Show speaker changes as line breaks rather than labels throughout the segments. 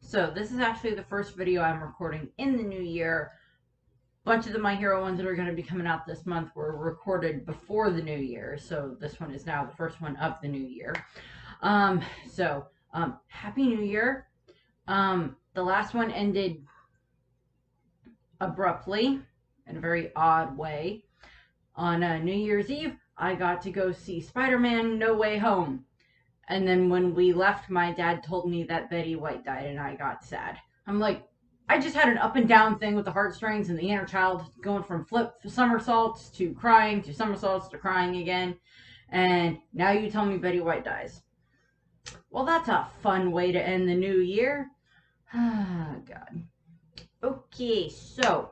So this is actually the first video I'm recording in the new year. A bunch of the My Hero ones that are going to be coming out this month were recorded before the new year, so this one is now the first one of the new year. Happy New Year. The last one ended abruptly in a very odd way. On New Year's Eve, I got to go see Spider-Man No Way Home. And then when we left, my dad told me that Betty White died, and I got sad. I'm like, I just had an up and down thing with the heartstrings and the inner child going from flip somersaults to crying to somersaults to crying again. And now you tell me Betty White dies. Well, that's a fun way to end the new year. Ah, God. Okay, so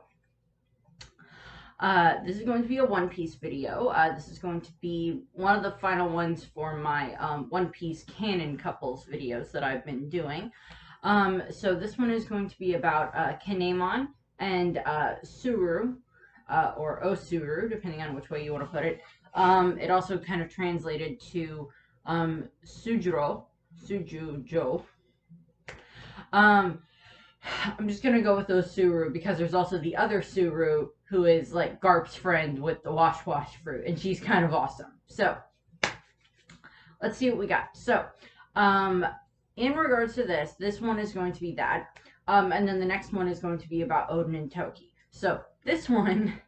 this is going to be a One Piece video. This is going to be one of the final ones for my One Piece canon couples videos that I've been doing. So this one is going to be about Kinemon and Tsuru, or O-Tsuru, depending on which way you want to put it. It also kind of translated to Sujujo. I'm just gonna go with O-Tsuru because there's also the other Tsuru who is like Garp's friend with the wash fruit, and she's kind of awesome. So let's see what we got. So in regards to this one is going to be that, and then the next one is going to be about Oden and Toki. So this one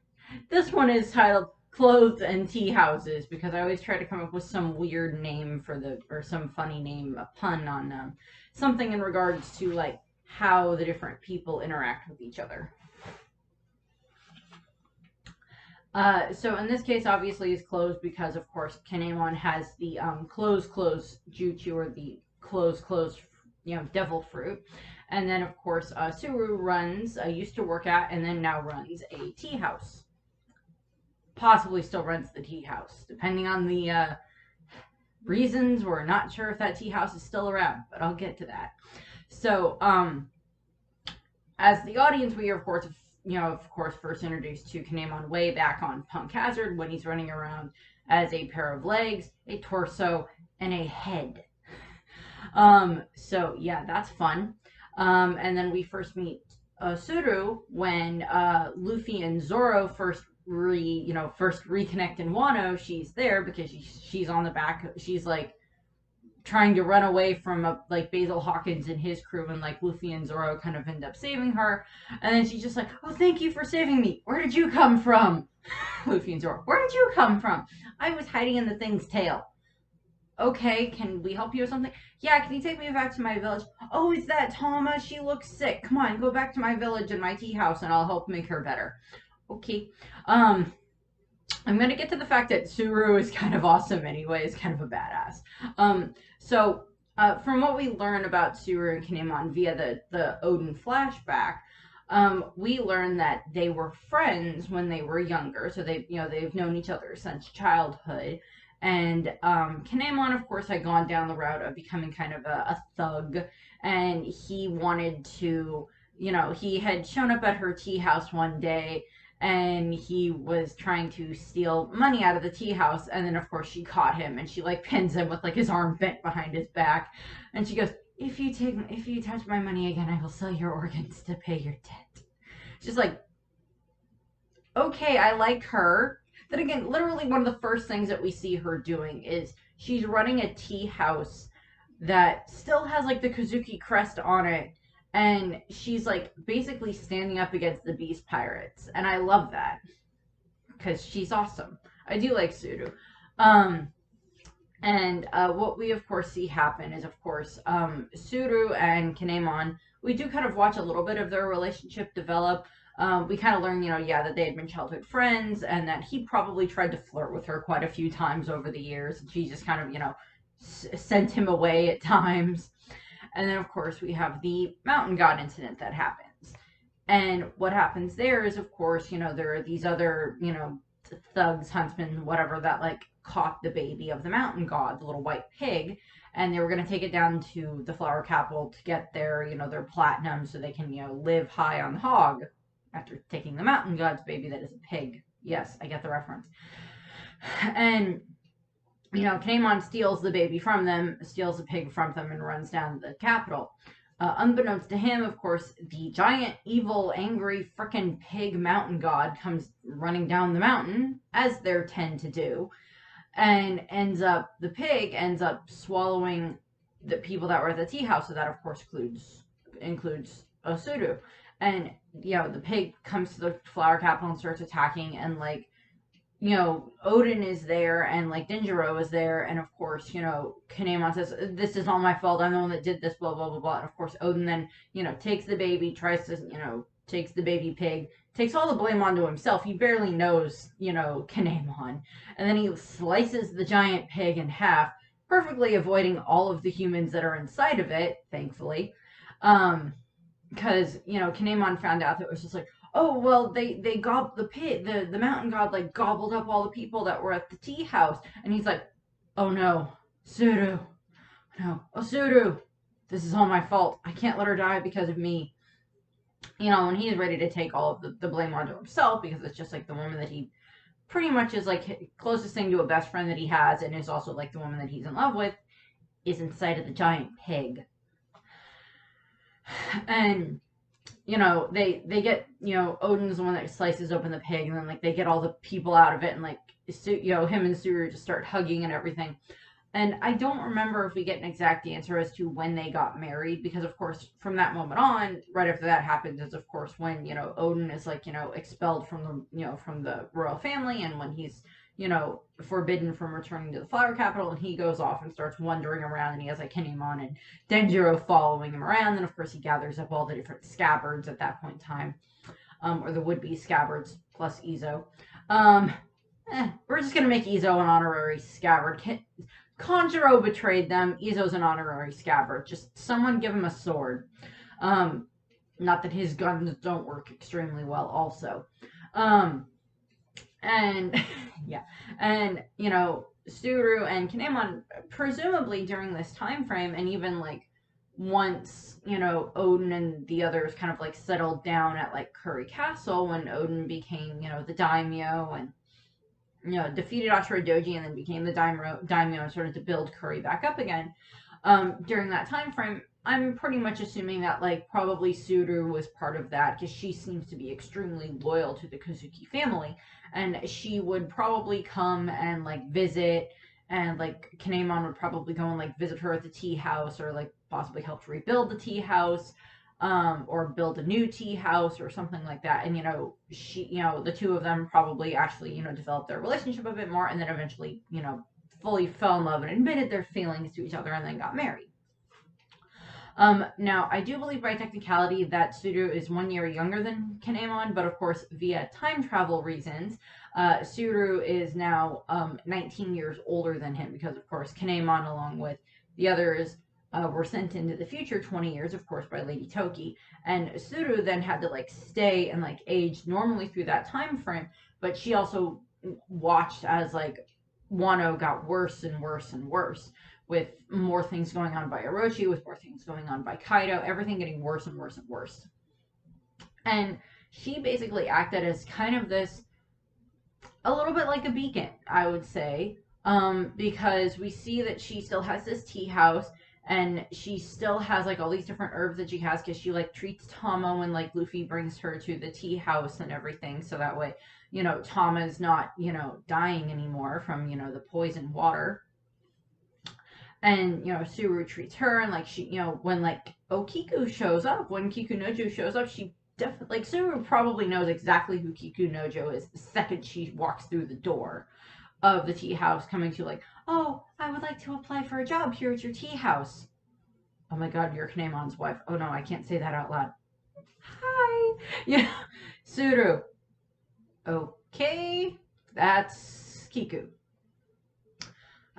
is titled Clothes and Tea Houses because I always try to come up with some weird name or some funny name, a pun on something in regards to like how the different people interact with each other. So in this case, obviously, it's clothes because, of course, Kinemon has the clothes jutsu, or the clothes, devil fruit. And then, of course, Tsuru used to work at, and then now runs a tea house. Possibly still runs the tea house, depending on the reasons. We're not sure if that tea house is still around, but I'll get to that. So, as the audience, we are, of course, first introduced to Kinemon way back on Punk Hazard when he's running around as a pair of legs, a torso, and a head. So yeah, that's fun. And then we first meet Suru when Luffy and Zoro first reconnect in Wano. She's there because she's on the back. She's like trying to run away from Basil Hawkins and his crew, and like Luffy and Zoro kind of end up saving her, and then she's just like, oh, thank you for saving me. Where did you come from? Luffy and Zoro, where did you come from? I was hiding in the thing's tail. Okay, can we help you with something? Yeah, can you take me back to my village? Oh, is that Tama? She looks sick. Come on, go back to my village and my tea house and I'll help make her better. Okay. I'm going to get to the fact that Tsuru is kind of awesome anyway, is kind of a badass. From what we learn about Tsuru and Kinemon via the Oden flashback, we learn that they were friends when they were younger, so they've known each other since childhood. And Kinemon, of course, had gone down the route of becoming kind of a thug, and he wanted to, he had shown up at her tea house one day, and he was trying to steal money out of the tea house, and then of course she caught him, and she like pins him with like his arm bent behind his back, and she goes, if you touch my money again, I will sell your organs to pay your debt. She's like, okay, I like her. Then again, literally one of the first things that we see her doing is she's running a tea house that still has like the Kazuki crest on it, and she's like basically standing up against the Beast Pirates, and I love that because she's awesome. I do like Tsuru. What we of course see happen is, of course, Tsuru and Kinemon, we do kind of watch a little bit of their relationship develop. We kind of learn, that they had been childhood friends, and that he probably tried to flirt with her quite a few times over the years, and she just kind of, sent him away at times. And then, of course, we have the mountain god incident that happens. And what happens there is, of course, there are these other, thugs, huntsmen, whatever, that, like, caught the baby of the mountain god, the little white pig, and they were going to take it down to the flower capital to get their, their platinum so they can, live high on the hog after taking the mountain god's baby that is a pig. Yes, I get the reference. And Kinemon steals the baby from them, steals the pig from them, and runs down to the capital. Unbeknownst to him, of course, the giant, evil, angry, frickin' pig mountain god comes running down the mountain, as they tend to do, and the pig ends up swallowing the people that were at the tea house. So that, of course, includes O-Tsuru. And, the pig comes to the flower capital and starts attacking, and, like, Odin is there, and like Denjiro is there, and of course, Kinemon says, "This is all my fault. I'm the one that did this." Blah blah blah blah. And of course, Odin then, takes the baby, tries to, takes the baby pig, takes all the blame onto himself. He barely knows, Kinemon, and then he slices the giant pig in half, perfectly avoiding all of the humans that are inside of it, thankfully, because Kinemon found out that it was just like, oh well, they the mountain god like gobbled up all the people that were at the tea house, and he's like, oh no, Tsuru, no, O-Tsuru, this is all my fault. I can't let her die because of me. And he's ready to take all of the blame onto himself, because it's just like the woman that he pretty much is like closest thing to a best friend that he has, and is also like the woman that he's in love with, is inside of the giant pig. And they get, Odin's the one that slices open the pig, and then like they get all the people out of it, and like him and Tsuru just start hugging and everything. And I don't remember if we get an exact answer as to when they got married, because of course from that moment on, right after that happens, is of course when Odin is like expelled from the royal family, and when he's forbidden from returning to the flower capital, and he goes off and starts wandering around, and he has like Kinemon and Denjiro following him around. And of course he gathers up all the different scabbards at that point in time, or the would-be scabbards plus Izo. We're just gonna make Izo an honorary scabbard. Kanjuro betrayed them. Izo's an honorary scabbard. Just someone give him a sword. Not that his guns don't work extremely well also. And yeah, and Tsuru and Kinemon, presumably during this time frame, and even like once Odin and the others kind of like settled down at like Curry Castle, when Odin became the daimyo, and defeated Ashura Doji, and then became the daimyo and started to build Curry back up again. During that time frame, I'm pretty much assuming that like probably Tsuru was part of that, because she seems to be extremely loyal to the Kozuki family, and she would probably come and like visit, and like Kinemon would probably go and like visit her at the tea house, or like possibly help to rebuild the tea house, or build a new tea house or something like that. And she, the two of them probably actually developed their relationship a bit more, and then eventually fully fell in love and admitted their feelings to each other, and then got married. Now, I do believe by technicality that Tsuru is 1 year younger than Kinemon, but of course, via time travel reasons, Tsuru is now 19 years older than him, because of course, Kinemon, along with the others, were sent into the future 20 years, of course, by Lady Toki. And Tsuru then had to like stay and like age normally through that time frame, but she also watched as like Wano got worse and worse and worse, with more things going on by Orochi, with more things going on by Kaido, everything getting worse and worse and worse. And she basically acted as kind of this, a little bit like a beacon, I would say, because we see that she still has this tea house, and she still has like all these different herbs that she has, because she like treats Tama when like Luffy brings her to the tea house and everything, so that way Tama's not dying anymore from the poison water. And Tsuru treats her, and like she when like Okiku shows up, when Kikunojo shows up, she definitely, like, Tsuru probably knows exactly who Kikunojo is the second she walks through the door of the tea house, coming to like, oh, I would like to apply for a job here at your tea house. Oh my god, you're Kinemon's wife. Oh no, I can't say that out loud. Hi. Tsuru. Okay, that's Kiku.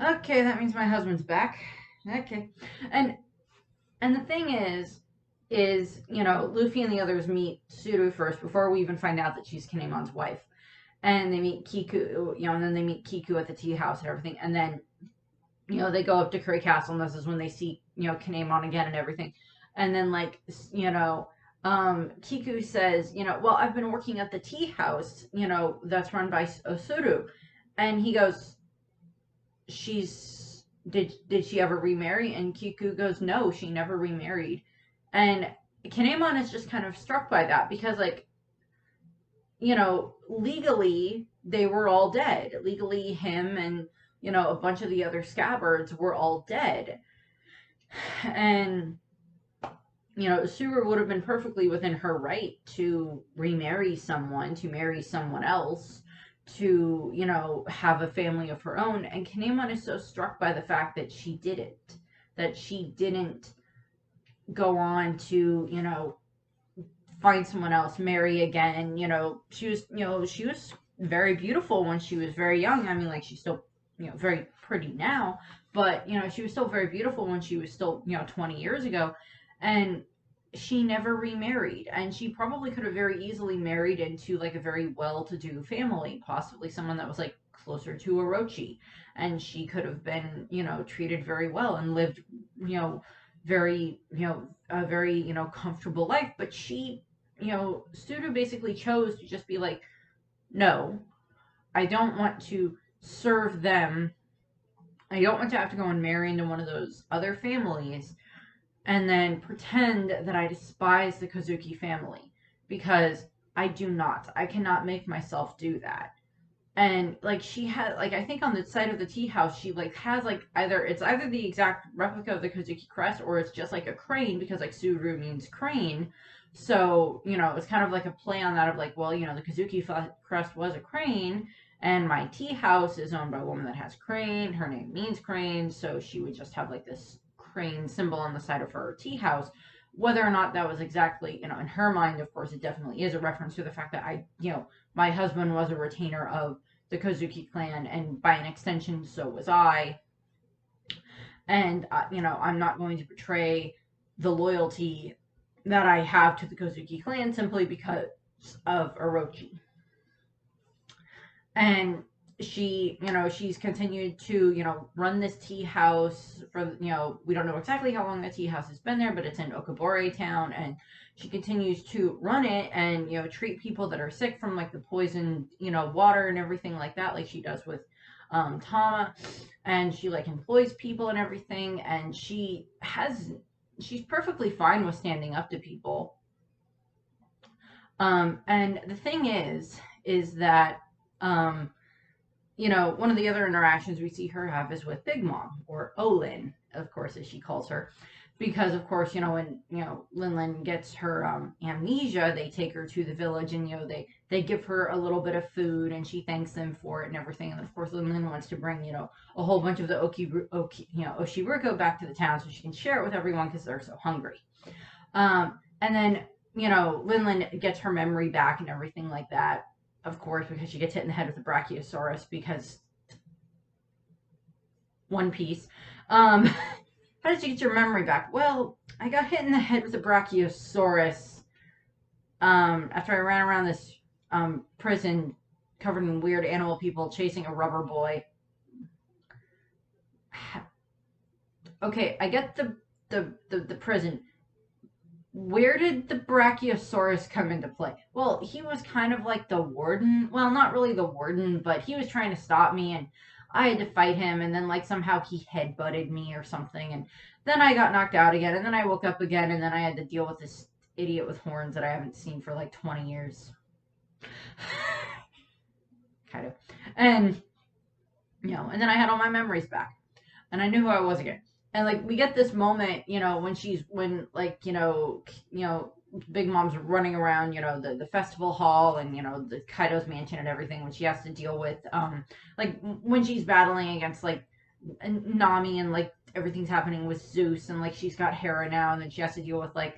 Okay, that means my husband's back. Okay. And the thing is, Luffy and the others meet Tsuru first, before we even find out that she's Kinemon's wife. And they meet Kiku, and then they meet Kiku at the tea house and everything. And then, they go up to Curry Castle, and this is when they see, Kinemon again and everything. And then, like, Kiku says, well, I've been working at the tea house, that's run by O-Tsuru. And he goes, did she ever remarry? And Kiku goes, no, she never remarried. And Kinemon is just kind of struck by that because, like, legally they were all dead. Legally, him and, a bunch of the other scabbards were all dead. And, Tsuru would have been perfectly within her right to remarry someone, to marry someone else, to, have a family of her own. And Kinemon is so struck by the fact that she didn't. That she didn't go on to, find someone else, marry again. She was very beautiful when she was very young. I mean, like, she's still, very pretty now, but, she was still very beautiful when she was still, 20 years ago. And she never remarried. And she probably could have very easily married into, like, a very well-to-do family, possibly someone that was, like, closer to Orochi. And she could have been, treated very well and lived, very, a very, comfortable life. But she, Tsuru basically chose to just be like, no, I don't want to serve them. I don't want to have to go and marry into one of those other families and then pretend that I despise the Kozuki family, because I do not. I cannot make myself do that. And, like, she had, like, I think on the side of the tea house, she, like, has, like, either the exact replica of the Kozuki crest, or it's just like a crane, because, like, Tsuru means crane. So, it's kind of like a play on that of, like, well, the Kozuki crest was a crane, and my tea house is owned by a woman that has crane. Her name means crane, so she would just have, like, this crane symbol on the side of her tea house. Whether or not that was exactly, in her mind, of course, it definitely is a reference to the fact that my husband was a retainer of the Kozuki clan, and by an extension, so was I. And, I'm not going to betray the loyalty that I have to the Kozuki clan simply because of Orochi. And she's continued to, run this tea house for, we don't know exactly how long the tea house has been there, but it's in Okabore town, and she continues to run it and, treat people that are sick from, like, the poisoned, water and everything like that, like she does with Tama. And she, like, employs people and everything, and she's perfectly fine with standing up to people. And the thing is that, one of the other interactions we see her have is with Big Mom, or Olin, of course, as she calls her. Because, of course, when, Linlin gets her amnesia, they take her to the village, and, they give her a little bit of food, and she thanks them for it and everything. And, of course, Linlin wants to bring, a whole bunch of the Oshiruko back to the town so she can share it with everyone because they're so hungry. And then, Linlin gets her memory back and everything like that, of course, because she gets hit in the head with a Brachiosaurus, because One Piece. How did you get your memory back? Well, I got hit in the head with a Brachiosaurus after I ran around this prison covered in weird animal people chasing a rubber boy. Okay, I get the prison. Where did the Brachiosaurus come into play? Well, he was kind of like the warden. Well, not really the warden, but he was trying to stop me, and I had to fight him, and then, like, somehow he headbutted me or something, and then I got knocked out again, and then I woke up again, and then I had to deal with this idiot with horns that I haven't seen for, like, 20 years. Kind of. And, and then I had all my memories back, and I knew who I was again. And, like, we get this moment, when Big Mom's running around, the festival hall and, the Kaido's mansion and everything, when she has to deal with, like, when she's battling against, like, Nami, and, like, everything's happening with Zeus, and, like, she's got Hera now, and then she has to deal with, like,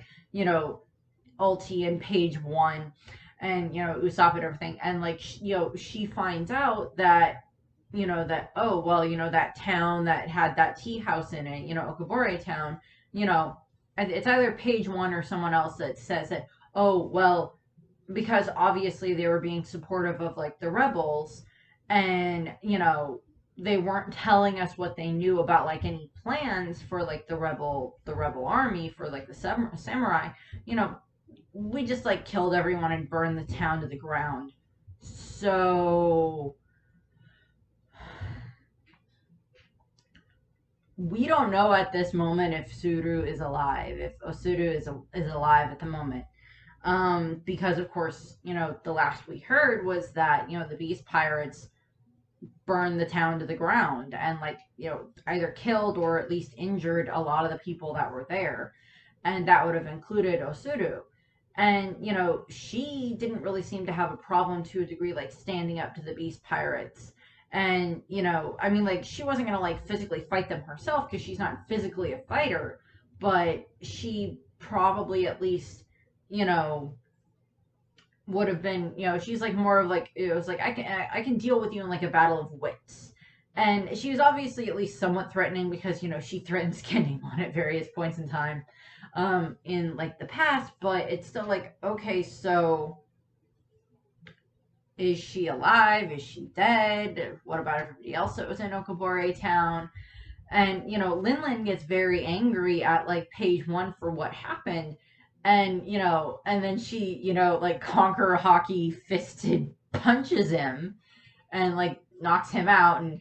Ulti and Page 1, and, Usopp and everything. And, like, she finds out that, oh, well, that town that had that tea house in it, Okabore town, it's either Page 1 or someone else that says that, oh, well, because obviously they were being supportive of, like, the rebels, and, they weren't telling us what they knew about, like, any plans for, like, the rebel army, for, like, the samurai, we just, like, killed everyone and burned the town to the ground. So we don't know at this moment if Tsuru is alive, if O-Tsuru is alive at the moment. Because of course, the last we heard was that, the Beast Pirates burned the town to the ground and, like, either killed or at least injured a lot of the people that were there. And that would have included O-Tsuru. And, she didn't really seem to have a problem to a degree, like standing up to the Beast Pirates. And, I mean, like, she wasn't going to, like, physically fight them herself because she's not physically a fighter, but she probably at least, you know, would have been, she's like more of like, it was like, I can deal with you in like a battle of wits. And she was obviously at least somewhat threatening because, she threatens Kinemon at various points in time, in like the past, but it's still like, okay, so is she alive? Is she dead? What about everybody else that was in Okabore town? And, Linlin gets very angry at like page one for what happened. And, and then she, like conquer hockey fisted punches him and like knocks him out. And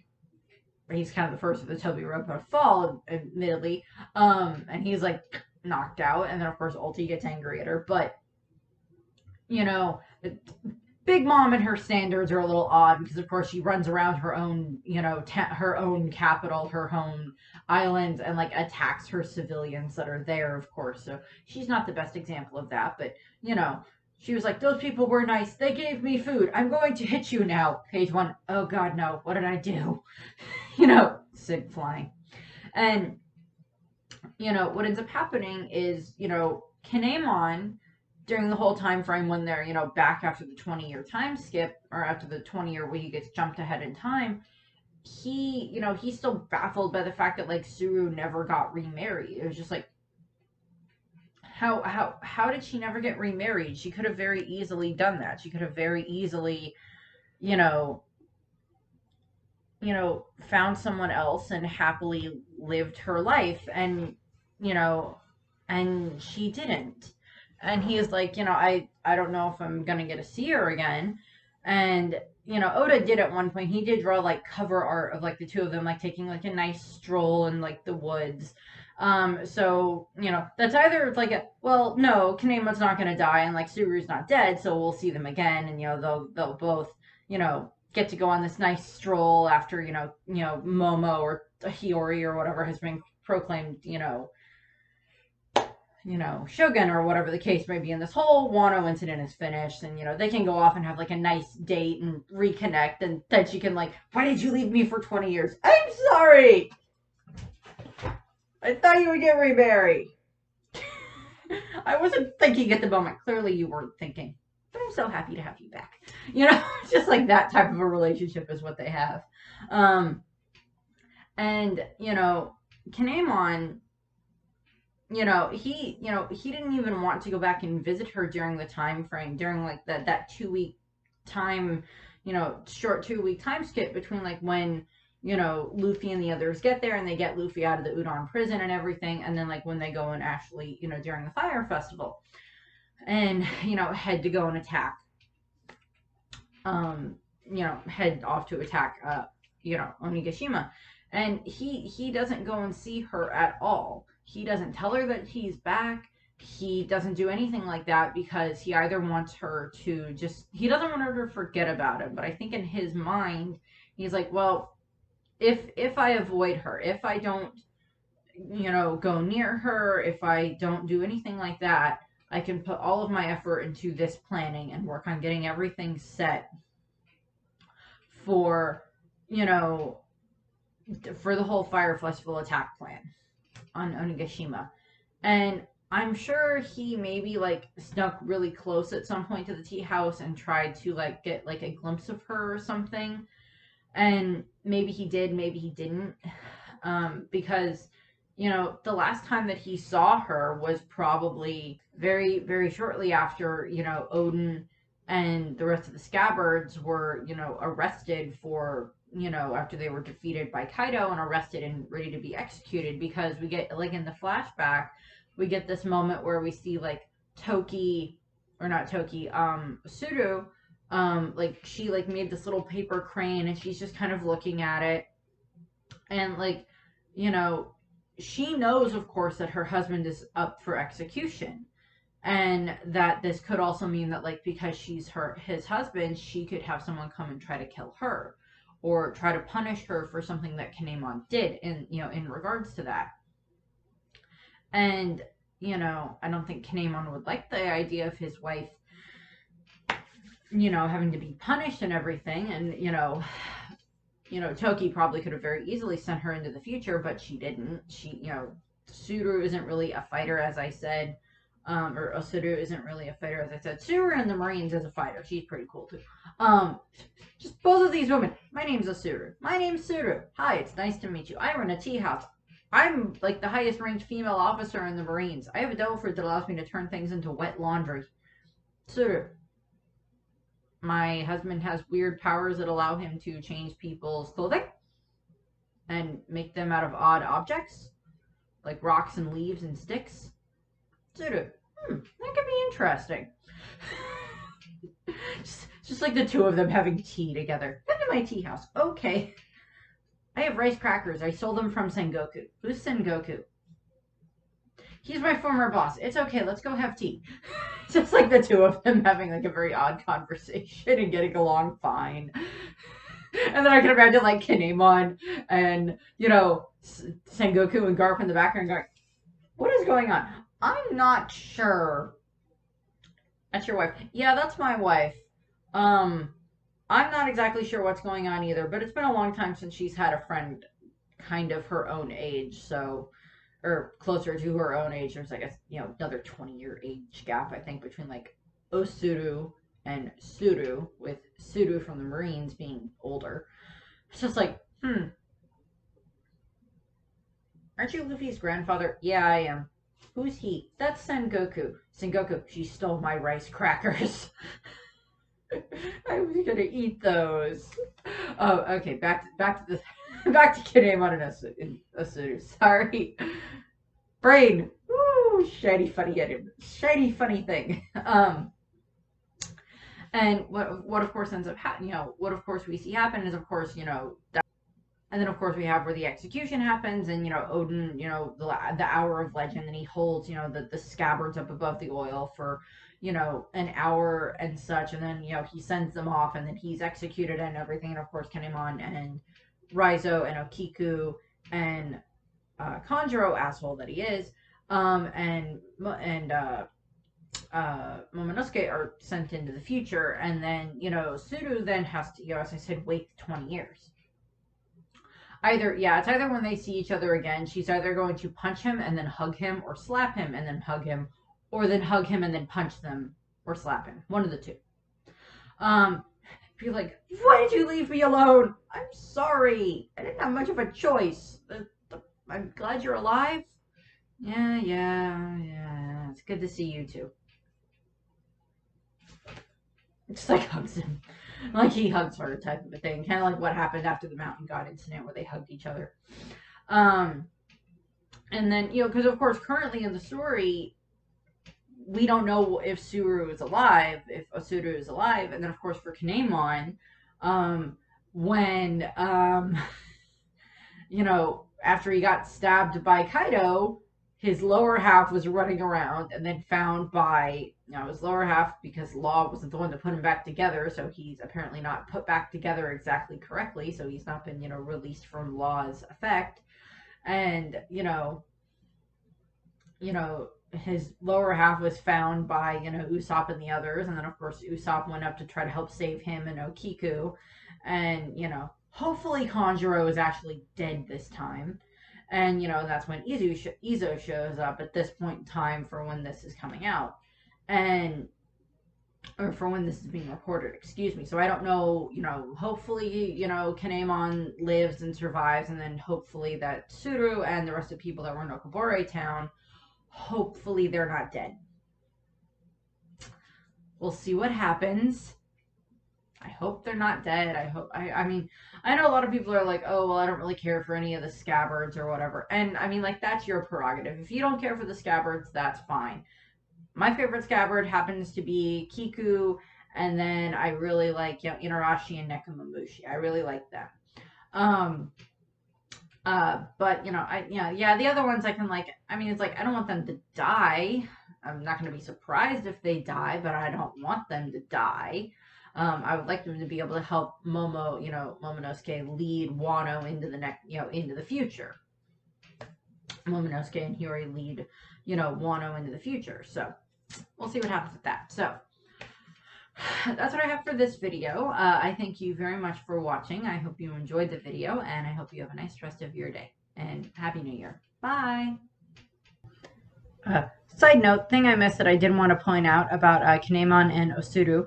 he's kind of the first of the Toby Road to fall, admittedly. And he's like knocked out. And then, of course, Ulti gets angry at her. But, you know, Big Mom and her standards are a little odd because, of course, she runs around her own, her own capital, her home island, and like attacks her civilians that are there, of course. So she's not the best example of that. But, she was like, those people were nice. They gave me food. I'm going to hit you now. Page one. Oh, God, no. What did I do? Sig flying. And, what ends up happening is, Kinemon during the whole time frame when they're, back after the 20-year time skip, or after the 20-year where he gets jumped ahead in time, he's still baffled by the fact that like Tsuru never got remarried. It was just like, how did she never get remarried? She could have very easily done that. She could have very easily, you know, found someone else and happily lived her life, and you know, and she didn't. And he is like, I don't know if I'm gonna get to see her again. And Oda did at one point. He did draw like cover art of like the two of them like taking like a nice stroll in like the woods. So that's either like a, well, no, Kanemo's not gonna die, and like Subaru's not dead, so we'll see them again, and they'll both get to go on this nice stroll after Momo or Hiyori or whatever has been proclaimed Shogun or whatever the case may be, and this whole Wano incident is finished, and they can go off and have like a nice date and reconnect, and then she can like, why did you leave me for 20 years? I'm sorry. I thought you would get remarried. I wasn't thinking at the moment. Clearly you weren't thinking. But I'm so happy to have you back. Just like that type of a relationship is what they have. And Kinemon, he didn't even want to go back and visit her during the time frame, during like that 2 week time, short 2 week time skip between like when Luffy and the others get there and they get Luffy out of the Udon prison and everything, and then like when they go and actually during the Fire Festival and head to go and attack, head off to attack Onigashima. And he doesn't go and see her at all. He doesn't tell her that he's back. He doesn't do anything like that because he either wants her to he doesn't want her to forget about him. But I think in his mind, he's like, well, if I avoid her, if I don't, go near her, if I don't do anything like that, I can put all of my effort into this planning and work on getting everything set for, for the whole Fire Festival attack plan on Onigashima. And I'm sure he maybe like snuck really close at some point to the tea house and tried to like get like a glimpse of her or something. And maybe he did, maybe he didn't. Because, the last time that he saw her was probably very, very shortly after, Odin and the rest of the scabbards were, arrested for, after they were defeated by Kaido and arrested and ready to be executed, because we get, like, in the flashback, we get this moment where we see, like, Tsuru, like, she, like, made this little paper crane, and she's just kind of looking at it, and, like, you know, she knows, of course, that her husband is up for execution. And that this could also mean that, like, because she's his husband, she could have someone come and try to kill her or try to punish her for something that Kinemon did in regards to that. And, I don't think Kinemon would like the idea of his wife, having to be punished and everything. And, Toki probably could have very easily sent her into the future, but she didn't. Tsuru isn't really a fighter, as I said. Or O-Tsuru isn't really a fighter, as I said. Tsuru in the Marines is a fighter. She's pretty cool, too. Just both of these women. My name's O-Tsuru. My name's Tsuru. Hi, it's nice to meet you. I run a tea house. I'm, like, the highest ranked female officer in the Marines. I have a devil fruit that allows me to turn things into wet laundry. Tsuru. My husband has weird powers that allow him to change people's clothing and make them out of odd objects, like rocks and leaves and sticks. Tsuru. That could be interesting. just like the two of them having tea together. Come to my tea house. Okay. I have rice crackers. I stole them from Sengoku. Who's Sengoku? He's my former boss. It's okay. Let's go have tea. Just like the two of them having like a very odd conversation and getting along fine. And then I can imagine like Kinemon and, Sengoku and Garp in the background going, what is going on? I'm not sure. That's your wife. Yeah, that's my wife. I'm not exactly sure what's going on either, but it's been a long time since she's had a friend kind of her own age, or closer to her own age. There's like another 20-year age gap, I think, between like O-Tsuru and Tsuru, with Tsuru from the Marines being older. It's just like, Aren't you Luffy's grandfather? Yeah, I am. Who's he? That's Sengoku. Sengoku, she stole my rice crackers. I was gonna eat those. Oh, okay. Back to the back to Kinemon and O-Tsuru. Sorry, brain. Ooh, shiny funny thing. And what of course ends up what of course we see happen is, of course, and then of course we have where the execution happens, and Odin, the hour of legend, and he holds the scabbards up above the oil for an hour and such, and then he sends them off, and then he's executed and everything. And of course Kinemon and Raizo and Okiku and Kanjuro, asshole that he is, and Momonosuke are sent into the future, and then Tsuru then has to, as I said, wait 20 years. It's either when they see each other again, she's either going to punch him and then hug him, or slap him and then hug him, or then hug him and then punch them or slap him. One of the two. Be like, why did you leave me alone? I'm sorry. I didn't have much of a choice. I'm glad you're alive. Yeah. It's good to see you too. Just like hugs him. Like he hugs her type of a thing. Kind of like what happened after the Mountain God incident where they hugged each other. And then, because of course currently in the story, we don't know if Tsuru is alive, if O-Tsuru is alive. And then of course for Kinemon, when, after he got stabbed by Kaido, his lower half was running around and then found by, his lower half, because Law wasn't the one to put him back together, so he's apparently not put back together exactly correctly, so he's not been, released from Law's effect. And, his lower half was found by, Usopp and the others, and then of course Usopp went up to try to help save him and Okiku, and, hopefully Kanjuro is actually dead this time. And, that's when Izo shows up at this point in time for when this is coming out. Or for when this is being recorded, excuse me. So I don't know, hopefully, Kinemon lives and survives, and then hopefully that Tsuru and the rest of the people that were in Okobore Town, hopefully they're not dead. We'll see what happens. I hope they're not dead. I mean, I know a lot of people are like, oh, well, I don't really care for any of the scabbards or whatever. And I mean, like, that's your prerogative. If you don't care for the scabbards, that's fine. My favorite scabbard happens to be Kiku, and then I really like, Inarashi and Nekomamushi. I really like them. But yeah, the other ones I can like. I mean, it's like I don't want them to die. I'm not going to be surprised if they die, but I don't want them to die. I would like them to be able to help Momonosuke lead Wano into the next, into the future. Momonosuke and Hiyori lead, Wano into the future. So we'll see what happens with that. So that's what I have for this video. I thank you very much for watching. I hope you enjoyed the video, and I hope you have a nice rest of your day. And Happy New Year. Bye. Side note, thing I missed that I did want to point out about Kinemon and O-Tsuru.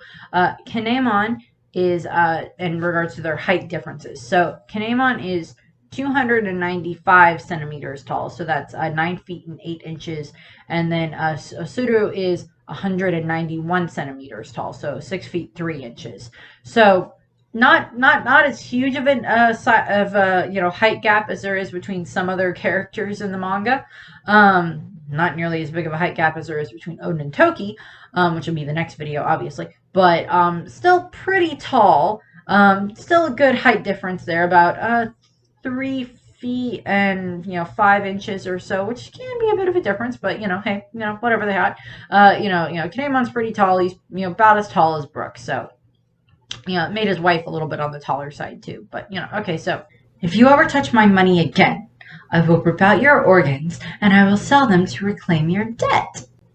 Kinemon is, in regards to their height differences. So Kinemon is 295 centimeters tall. So that's 9 feet and 8 inches. And then O-Tsuru is 191 centimeters tall. So 6 feet 3 inches. So not as huge of an height gap as there is between some other characters in the manga. Not nearly as big of a height gap as there is between Oden and Toki, which will be the next video, obviously. But still pretty tall. Still a good height difference there, about 3 feet and 5 inches or so, which can be a bit of a difference. But hey, whatever they had. Kinemon's pretty tall. He's about as tall as Brook, so it made his wife a little bit on the taller side too. But okay, so if you ever touch my money again, I will rip out your organs, and I will sell them to reclaim your debt.